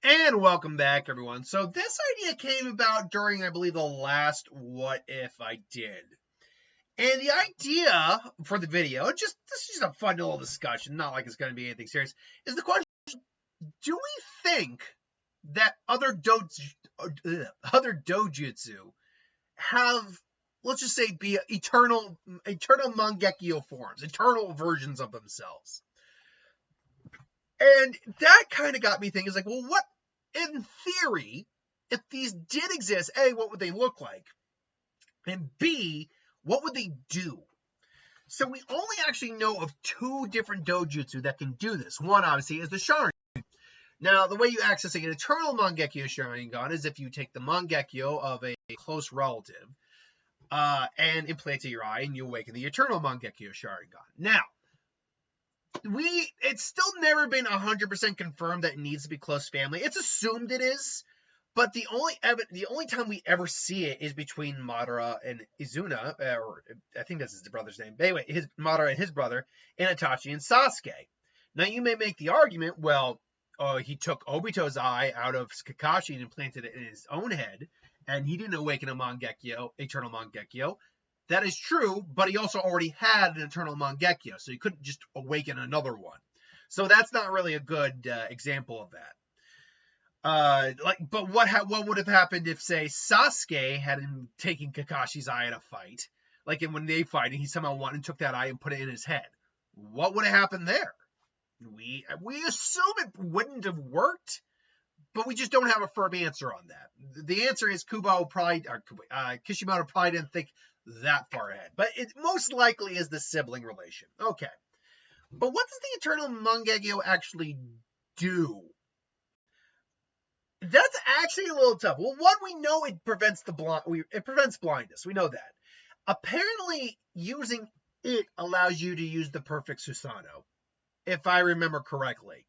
And welcome back, everyone. So this idea came about during, I believe, the last What If I Did. And the idea for the video, this is just a fun little discussion, not like it's going to be anything serious, is the question, do we think that other dojutsu have, let's just say, be eternal Mangekyo forms, eternal versions of themselves? And that kind of got me thinking, like, well, what, in theory, if these did exist, A, what would they look like? And B, what would they do? So we only actually know of two different dojutsu that can do this. One, obviously, is the Sharingan. Now, the way you access an eternal Mangekyo Sharingan is if you take the Mangekyo of a close relative and implant it in your eye, and you awaken the eternal Mangekyo Sharingan. Now, it's still never been 100% confirmed that it needs to be close family. It's assumed it is, but the only time we ever see it is between Madara and Izuna, or I think that's his brother's name. But anyway, Madara and his brother, and Itachi and Sasuke. Now, you may make the argument, well, he took Obito's eye out of Kakashi and implanted it in his own head, and he didn't awaken a Mangekyo, eternal Mangekyo. That is true, but he also already had an eternal Mangekyo, so he couldn't just awaken another one. So that's not really a good example of that. But what would have happened if, say, Sasuke had taken Kakashi's eye in a fight, like when they fight, and he somehow won and took that eye and put it in his head? What would have happened there? We assume it wouldn't have worked, but we just don't have a firm answer on that. The answer is Kishimoto probably didn't think that far ahead, but it most likely is the sibling relation. Okay, but what does the eternal Mangekyo actually do? That's actually a little tough. Well, one, we know it prevents blindness. We know that. Apparently, using it allows you to use the perfect Susanoo, if I remember correctly.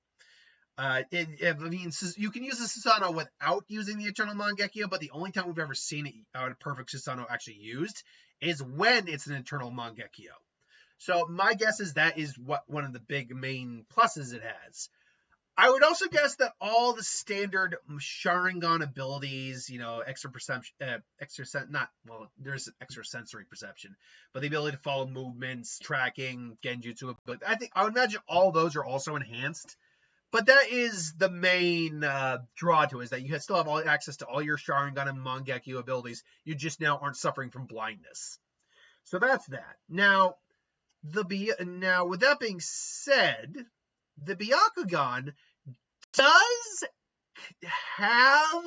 It means you can use the Susanoo without using the eternal Mangekyo, but the only time we've ever seen it a perfect Susanoo actually used is when it's an eternal Mangekyo. So my guess is that is what one of the big main pluses it has. I would also guess that all the standard Sharingan abilities, extra perception, there's extra sensory perception, but the ability to follow movements, tracking, genjutsu, but I would imagine all those are also enhanced. But that is the main draw to it, is that you still have all access to all your Sharingan and Mangekyo abilities. You just now aren't suffering from blindness. So that's that. Now, with that being said, the Byakugan does have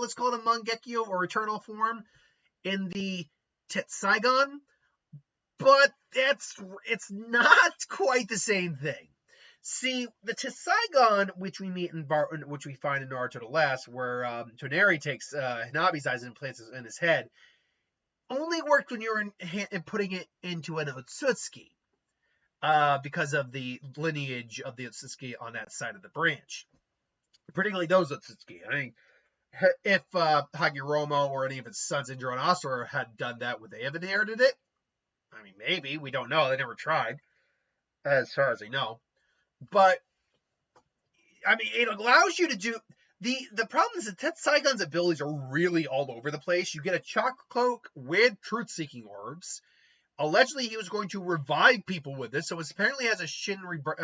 let's call it a Mangekyo or eternal form in the Tetsaigan, but it's not quite the same thing. See, the Tetsaigan, which we find in Naruto the Last, where Toneri takes Hanabi's eyes and implants it in his head, only worked when you were putting it into an Otsutsuki, because of the lineage of the Otsutsuki on that side of the branch, particularly those Otsutsuki. I mean, if Hagoromo or any of his sons, Indra and Asura, had done that, would they have inherited it? I mean, maybe. We don't know. They never tried, as far as I know. But, I mean, it allows you to do... The problem is that Tetsaigan's abilities are really all over the place. You get a chakra cloak with truth-seeking orbs. Allegedly, he was going to revive people with this, so it apparently has a Shin Rebirth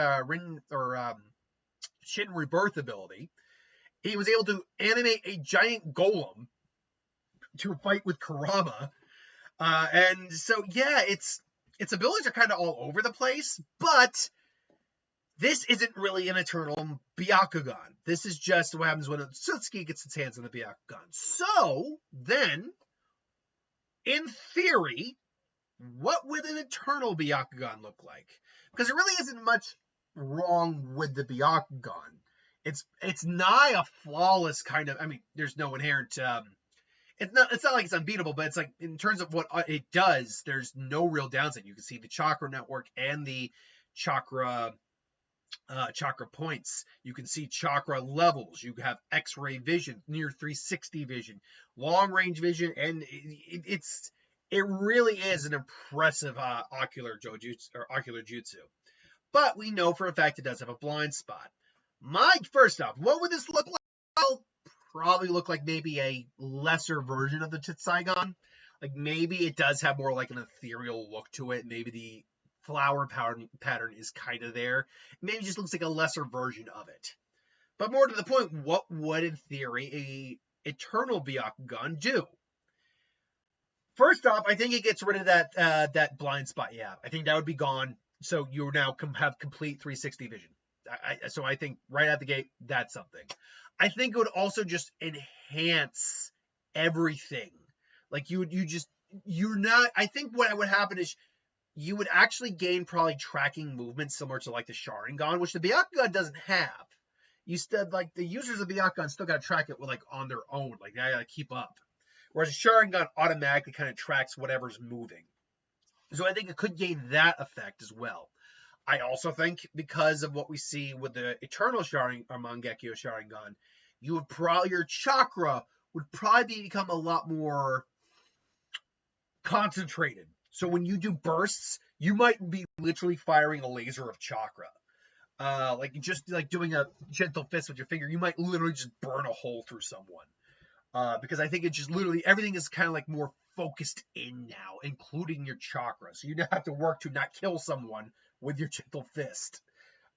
ability. He was able to animate a giant golem to fight with Kurama. And so, yeah, its abilities are kind of all over the place, but... this isn't really an eternal Byakugan. This is just what happens when Otsutsuki gets its hands on the Byakugan. So, then, in theory, what would an eternal Byakugan look like? Because there really isn't much wrong with the Byakugan. It's nigh a flawless kind of... I mean, there's no inherent... it's not like it's unbeatable, but it's like, in terms of what it does, there's no real downside. You can see the chakra network and the chakra points. You can see chakra levels. You have X-ray vision, near 360 vision, long range vision, and it really is an impressive ocular jutsu. But we know for a fact it does have a blind spot. First off, what would this look like? Well, probably look like maybe a lesser version of the Tetsaigan. Like maybe it does have more like an ethereal look to it. Maybe the flower pattern is kind of there. Maybe it just looks like a lesser version of it. But more to the point, what would in theory a Eternal Byakugan do? First off, I think it gets rid of that blind spot you have. I think that would be gone. So you now have complete 360 vision. So I think right out the gate, that's something. I think it would also just enhance everything. Like you're not. I think what would happen is you would actually gain probably tracking movement similar to like the Sharingan, which the Byakugan doesn't have. You still like the users of Byakugan still got to track it with like on their own. Like they got to keep up. Whereas Sharingan automatically kind of tracks whatever's moving. So I think it could gain that effect as well. I also think because of what we see with the Eternal Sharingan or Mangekyo Sharingan, your chakra would probably become a lot more concentrated. So when you do bursts, you might be literally firing a laser of chakra. Like just like doing a gentle fist with your finger, you might literally just burn a hole through someone. Because I think it's just literally everything is kind of like more focused in now, including your chakra. So you don't have to work to not kill someone with your gentle fist.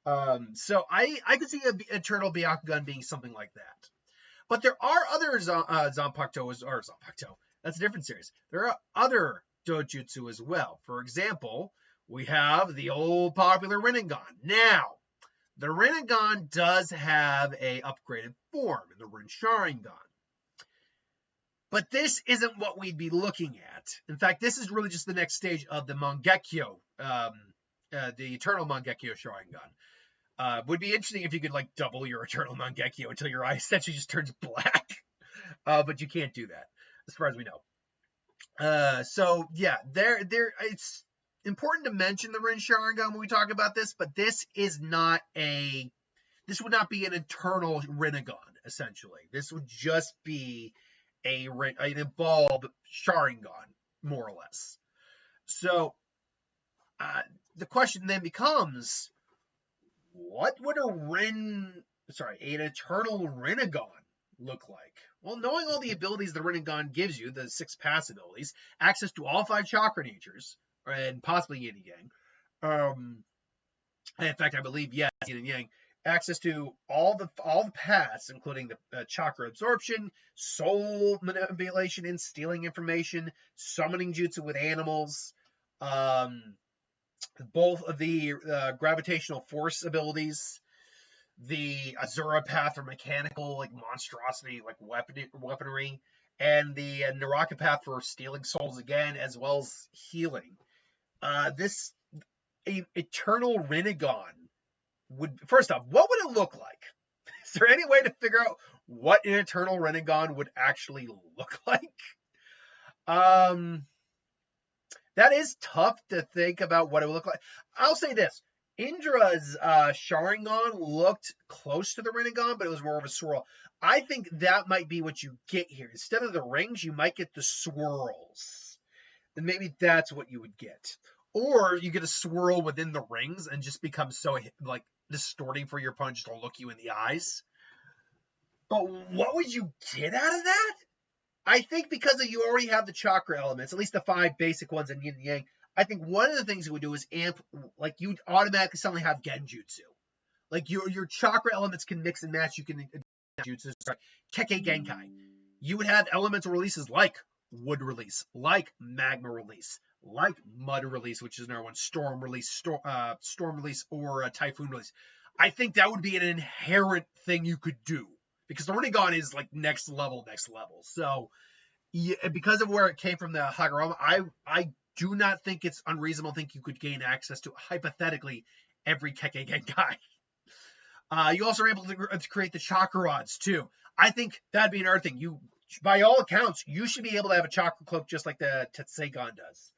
So I could see an Eternal Byakugan being something like that. But there are other Zanpakuto, or Zanpakuto. That's a different series. There are other Dojutsu as well. For example, we have the old popular Rinnegan. Now, the Rinnegan does have a upgraded form in the Rin Sharingan. But this isn't what we'd be looking at. In fact, this is really just the next stage of the Mangekyo, the Eternal Mangekyo Sharingan. Would be interesting if you could like double your Eternal Mangekyo until your eye essentially just turns black. But you can't do that, as far as we know. So yeah, it's important to mention the Rin Sharingan when we talk about this, but this would not be an Eternal Rinnegan, essentially. This would just be an evolved Sharingan, more or less. So the question then becomes, what would an Eternal Rinnegan look like? Well, knowing all the abilities the Rinnegan gives you, the 6 pass abilities, access to all 5 chakra natures, and possibly yin and yang. In fact, I believe, yes, yin and yang. Access to all the paths, including the chakra absorption, soul manipulation and stealing information, summoning jutsu with animals, both of the gravitational force abilities, the Azura path for mechanical like monstrosity like weaponry, and the Naraka path for stealing souls again, as well as healing. This Eternal Rinnegan first off, what would it look like? Is there any way to figure out what an Eternal Rinnegan would actually look like? That is tough to think about what it would look like. I'll say this. Indra's Sharingan looked close to the Rinnegan, but it was more of a swirl. I think that might be what you get here. Instead of the rings, you might get the swirls. And maybe that's what you would get. Or you get a swirl within the rings and just become so like distorting for your opponent to look you in the eyes. But what would you get out of that? I think because you already have the chakra elements, at least the 5 basic ones in yin and yang, I think one of the things it would do is like you'd automatically suddenly have genjutsu. Like your chakra elements can mix and match. You can jutsu, Kekkei Genkai. You would have elemental releases like wood release, like magma release, like mud release, which is another one, storm release, storm release, or typhoon release. I think that would be an inherent thing you could do because the Rinnegan is like next level. So yeah, because of where it came from, the Hagoromo, I do not think it's unreasonable to think you could gain access to hypothetically every Kekkei Genkai. You also are able to create the chakra rods too. I think that'd be another thing. By all accounts, you should be able to have a chakra cloak just like the Tetsaigan does,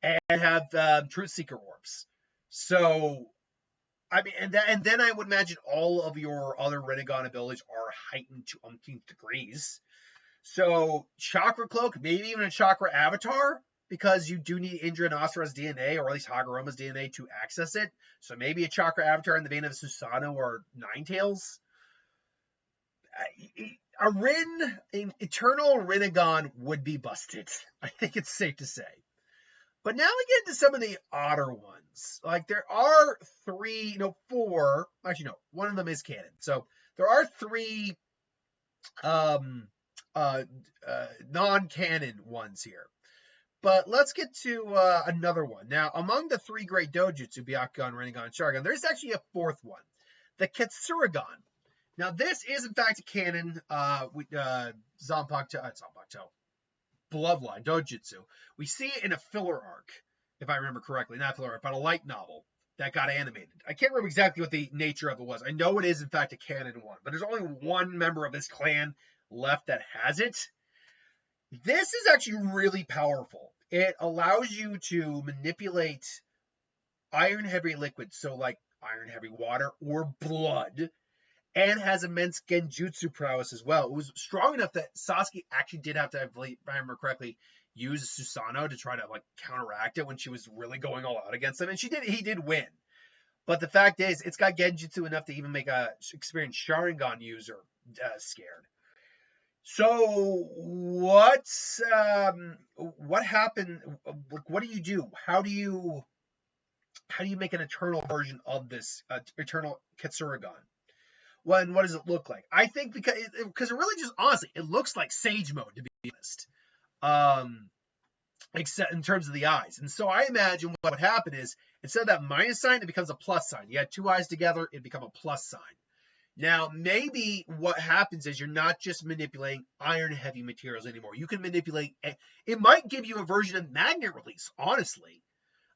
and have Truth Seeker orbs. So, I mean, and then I would imagine all of your other Rinnegan abilities are heightened to umpteenth degrees. So, chakra cloak, maybe even a chakra avatar. because you do need Indra and Asura's DNA, or at least Hagoroma's DNA, to access it. So maybe a chakra avatar in the vein of Susanoo or Ninetales. An Eternal Rinnegan would be busted. I think it's safe to say. But now we get into some of the odder ones. Like there are four. Actually, no, one of them is canon. So there are three non-canon ones here. But let's get to another one. Now, among the three great dojutsu, Byakugan, Rinnegan, Sharingan, there's actually a fourth one, the Ketsuryugan. Now, this is, in fact, a canon Zanpakuto, Bloodline, Dojutsu. We see it in a filler arc, if I remember correctly. Not a filler arc, but a light novel that got animated. I can't remember exactly what the nature of it was. I know it is, in fact, a canon one, but there's only one member of this clan left that has it. This is actually really powerful. It allows you to manipulate iron-heavy liquids, so like iron-heavy water or blood, and has immense genjutsu prowess as well. It was strong enough that Sasuke actually did have to, if I remember correctly, use Susanoo to try to like counteract it when she was really going all out against him, and he did win. But the fact is, it's got genjutsu enough to even make a experienced Sharingan user scared. So what happened? Like, what do you do? How do you make an eternal version of this eternal Ketsuryugan? Well, and what does it look like? I think because it really just, honestly, it looks like Sage Mode, to be honest. Except in terms of the eyes. And so I imagine what would happen is, instead of that minus sign, it becomes a plus sign. You had two eyes together, it become a plus sign. Now, maybe what happens is you're not just manipulating iron-heavy materials anymore. You can manipulate, it might give you a version of magnet release, honestly,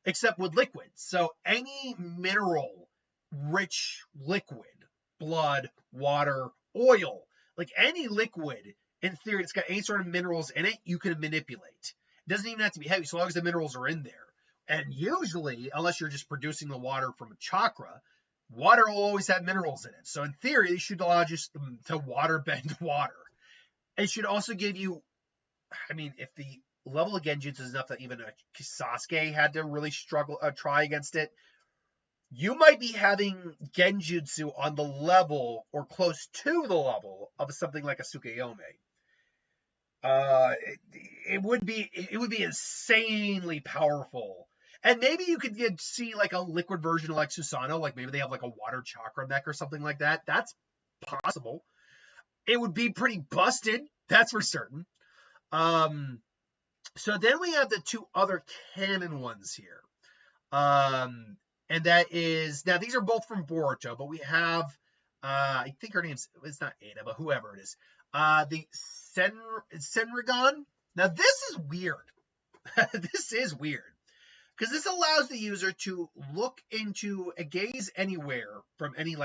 except with liquids. So any mineral-rich liquid, blood, water, oil, like any liquid, in theory, it's got any sort of minerals in it, you can manipulate. It doesn't even have to be heavy, so long as the minerals are in there. And usually, unless you're just producing the water from a chakra, water will always have minerals in it. So in theory, it should allow you to water bend water. It should also give you, I mean, if the level of genjutsu is enough that even a Sasuke had to really try against it, you might be having genjutsu on the level or close to the level of something like a Tsukuyomi. It would be insanely powerful. And maybe you could see like a liquid version of like Susanoo, like maybe they have like a water chakra mech or something like that. That's possible. It would be pretty busted, that's for certain. So then we have the two other canon ones here. And that is, now these are both from Boruto, but we have, I think her name's, it's not Ada, but whoever it is. The Senrigan. Now this is weird. This is weird. Because this allows the user to look into a gaze anywhere from any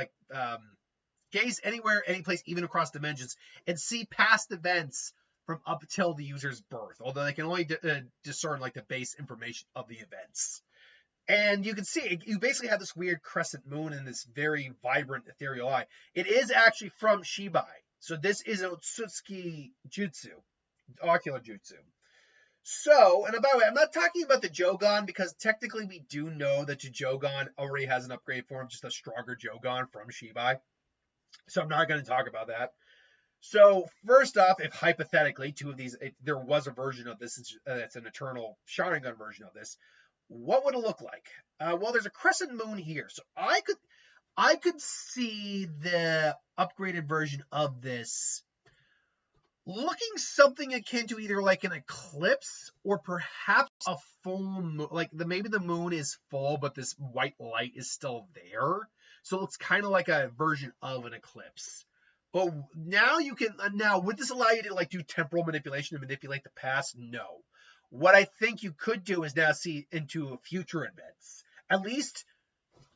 gaze anywhere, any place, even across dimensions, and see past events from up till the user's birth. Although they can only discern like the base information of the events. And you can see, you basically have this weird crescent moon and this very vibrant ethereal eye. It is actually from Shibai. So this is a Otsutsuki Jutsu, ocular jutsu. So, and by the way, I'm not talking about the Jogan, because technically we do know that the Jogan already has an upgrade form, just a stronger Jogan from Shibai. So I'm not going to talk about that. So first off, if hypothetically two of these, if there was a version of this, it's an eternal Sharingan version of this, what would it look like? Well, there's a crescent moon here. So I could see the upgraded version of this looking something akin to either like an eclipse or perhaps a full moon. Like maybe the moon is full, but this white light is still there. So it's kind of like a version of an eclipse. But now you can, now would this allow you to like do temporal manipulation to manipulate the past? No. What I think you could do is now see into future events. At least,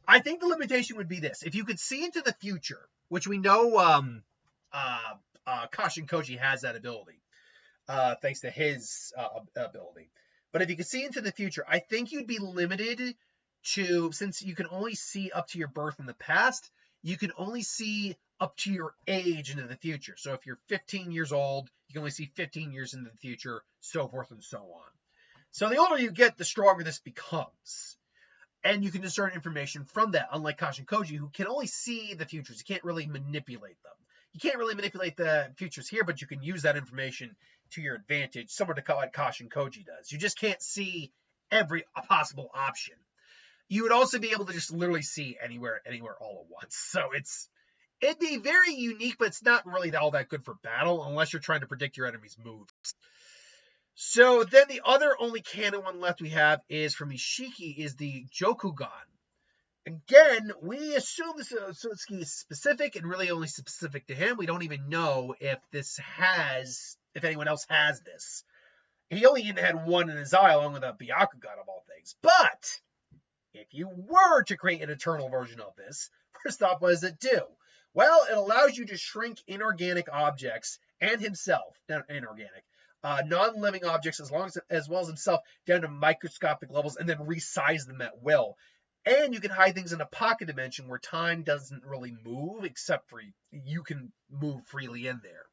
I think the limitation would be this. If you could see into the future, which we know Kashin Koji has that ability, thanks to his ability. But if you could see into the future, I think you'd be limited to, since you can only see up to your birth in the past, you can only see up to your age into the future. So if you're 15 years old, you can only see 15 years into the future, so forth and so on. So the older you get, the stronger this becomes. And you can discern information from that, unlike Kashin Koji, who can only see the futures. You can't really manipulate them. You can't really manipulate the futures here, but you can use that information to your advantage, similar to what Kashin Koji does. You just can't see every possible option. You would also be able to just literally see anywhere, all at once. So it'd be very unique, but it's not really all that good for battle unless you're trying to predict your enemy's moves. So then the other only canon one left we have is from Ishiki is the Jokugan. Again, we assume this Otsutsuki is specific and really only specific to him. We don't even know if anyone else has this. He only even had one in his eye along with a Byakugan of all things. But if you were to create an eternal version of this, first off, what does it do? Well, it allows you to shrink inorganic objects and himself, inorganic, non-living objects as well as himself down to microscopic levels and then resize them at will. And you can hide things in a pocket dimension where time doesn't really move, except for you can move freely in there.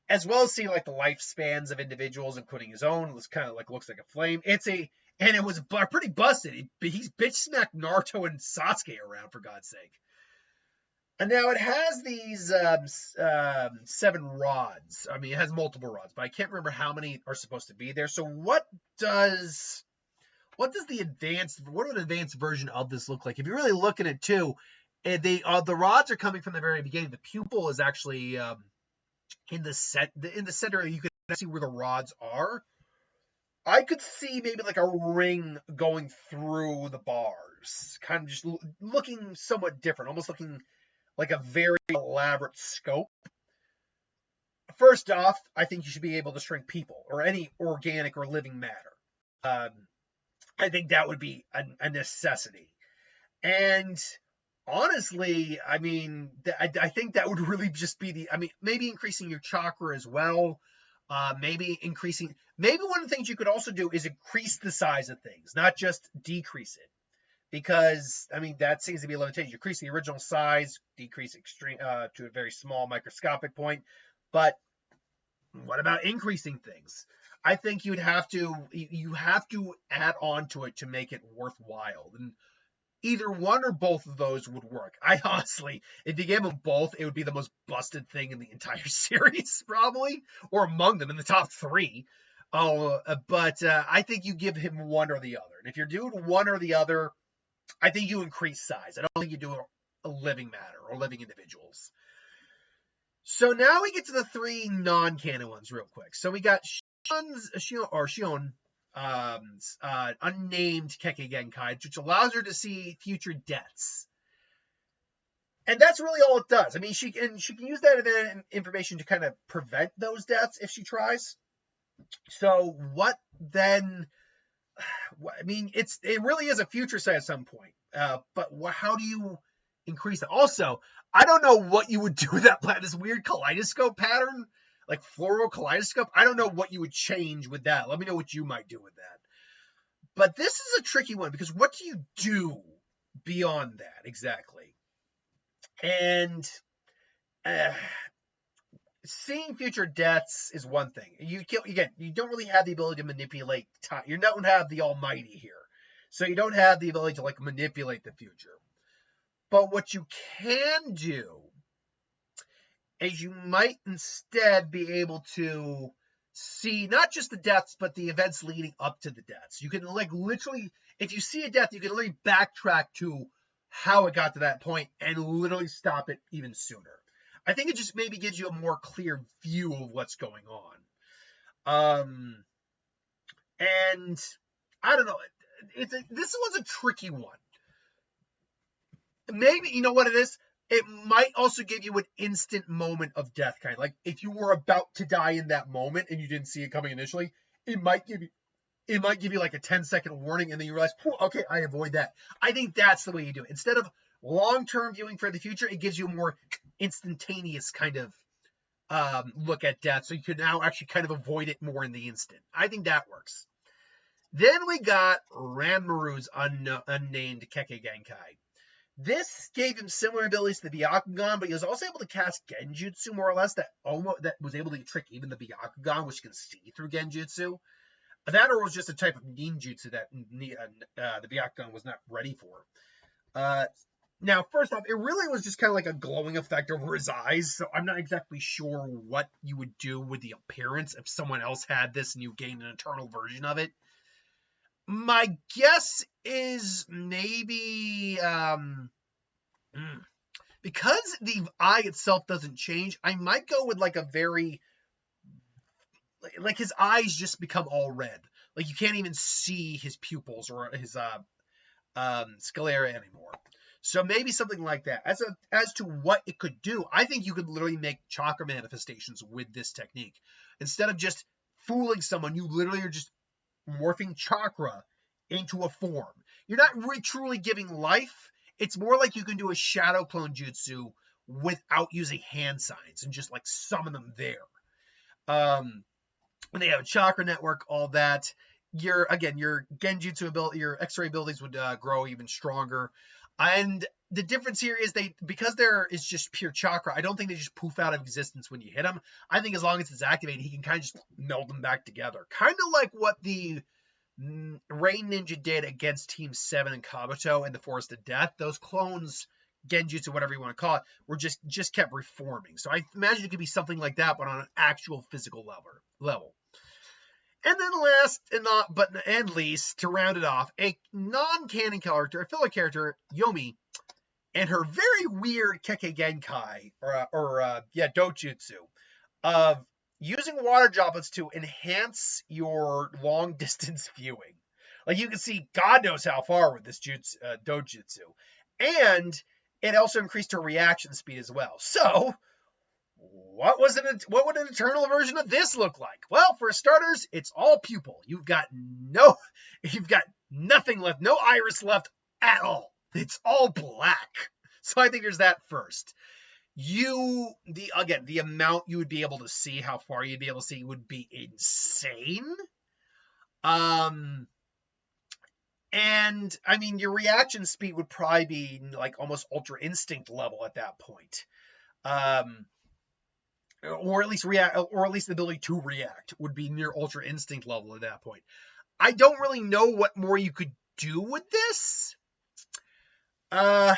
As well as seeing like the lifespans of individuals, including his own. It's kind of like looks like a flame. And it was pretty busted. He's bitch smacked Naruto and Sasuke around, for God's sake. And now it has these 7 rods. I mean, it has multiple rods, but I can't remember how many are supposed to be there. So what would an advanced version of this look like? If you're really looking at it too, the rods are coming from the very beginning. The pupil is actually in the center. You can see where the rods are. I could see maybe like a ring going through the bars, kind of just looking somewhat different, almost looking like a very elaborate scope. First off, I think you should be able to shrink people or any organic or living matter. I think that would be a necessity. And honestly, I mean, I think that would really just be maybe increasing your chakra as well. Maybe one of the things you could also do is increase the size of things, not just decrease it. Because, I mean, that seems to be a limitation. You increase the original size, decrease extreme to a very small microscopic point. But what about increasing things? I think you have to add on to it to make it worthwhile. And either one or both of those would work. I honestly, if you gave them both, it would be the most busted thing in the entire series, probably, or among them in the top 3. But I think you give him one or the other. And if you're doing one or the other, I think you increase size. I don't think you do a living matter or living individuals. So now we get to the 3 non-canon ones real quick. So we got Shion, unnamed Kekkei Genkai, which allows her to see future deaths. And that's really all it does. I mean, she can use that information to kind of prevent those deaths if she tries. So what then? I mean, it really is a future sight at some point. But how do you increase it? Also, I don't know what you would do with this weird kaleidoscope pattern, like floral kaleidoscope. I don't know what you would change with that. Let me know what you might do with that. But this is a tricky one because what do you do beyond that exactly? And seeing future deaths is one thing. You don't really have the ability to manipulate time. You don't have the Almighty here, so you don't have the ability to like manipulate the future. But what you can do is you might instead be able to see not just the deaths, but the events leading up to the deaths. You can like literally, if you see a death, you can literally backtrack to how it got to that point and literally stop it even sooner. I think it just maybe gives you a more clear view of what's going on. And I don't know. This was a tricky one. Maybe, you know what it is? It might also give you an instant moment of death, kind of like if you were about to die in that moment and you didn't see it coming initially, it might give you like a 10-second warning and then you realize, okay, I avoid that. I think that's the way you do it. Instead of long-term viewing for the future, it gives you a more instantaneous kind of look at death, so you can now actually kind of avoid it more in the instant. I think that works. Then we got Ranmaru's unnamed Kekkei Genkai. This gave him similar abilities to the Byakugan, but he was also able to cast Genjutsu more or less that was able to trick even the Byakugan, which can see through Genjutsu. That or was just a type of ninjutsu that the Byakugan was not ready for. Now, first off, it really was just kind of like a glowing effect over his eyes, so I'm not exactly sure what you would do with the appearance if someone else had this and you gained an eternal version of it. My guess is maybe because the eye itself doesn't change, I might go with like a very like his eyes just become all red. Like you can't even see his pupils or his sclera anymore. So maybe something like that. As to what it could do, I think you could literally make chakra manifestations with this technique. Instead of just fooling someone, you literally are just morphing chakra into a form. You're not really truly giving life. It's more like you can do a shadow clone jutsu without using hand signs and just like summon them there. And they have a chakra network, all that. Your genjutsu ability, your X-ray abilities would grow even stronger. And the difference here is because there is just pure chakra, I don't think they just poof out of existence when you hit them. I think as long as it's activated, he can kind of just meld them back together. Kind of like what the Rain Ninja did against Team 7 and Kabuto in the Forest of Death. Those clones, genjutsu, whatever you want to call it, were just kept reforming. So I imagine it could be something like that, but on an actual physical level. And then last and least, to round it off, a non-canon character, a filler character, Yomi, and her very weird Kekkei Genkai, Dojutsu, of using water droplets to enhance your long-distance viewing. Like, you can see God knows how far with this Dojutsu. And it also increased her reaction speed as well. So, what would an eternal version of this look like? Well, for starters, it's all pupil. You've got nothing left, no iris left at all. It's all black. So I think there's that first. The amount you would be able to see, how far you'd be able to see, would be insane. And I mean, your reaction speed would probably be like almost ultra instinct level at that point. Or at least the ability to react would be near ultra instinct level at that point. I don't really know what more you could do with this. Though,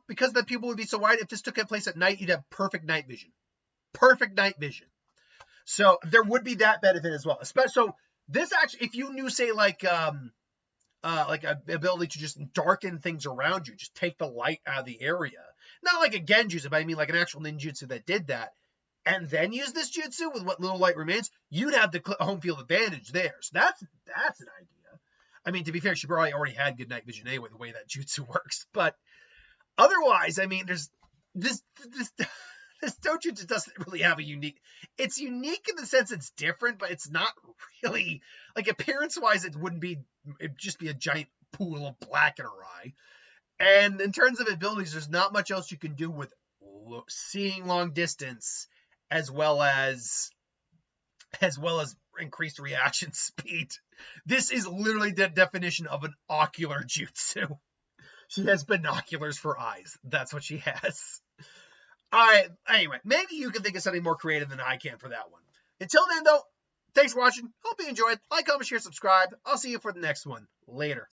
because the people would be so wide, if this took place at night, you'd have perfect night vision. So there would be that benefit as well. So this actually, if you knew, say, like an ability to just darken things around you, just take the light out of the area. Not like a genjutsu, but I mean like an actual ninjutsu that did that, and then use this jutsu with what little light remains, you'd have the home field advantage there. So that's an idea. I mean, to be fair, she probably already had good night vision anyway, the way that jutsu works. But otherwise, I mean, there's this Dojutsu doesn't really have it's unique in the sense it's different, but it's not really, like, appearance-wise, it'd just be a giant pool of black in her eye. And in terms of abilities, there's not much else you can do with seeing long distance, as well as increased reaction speed. This is literally the definition of an ocular jutsu. She has binoculars for eyes. That's what she has. All right. Anyway, maybe you can think of something more creative than I can for that one. Until then, though, thanks for watching. Hope you enjoyed. Like, comment, share, subscribe. I'll see you for the next one. Later.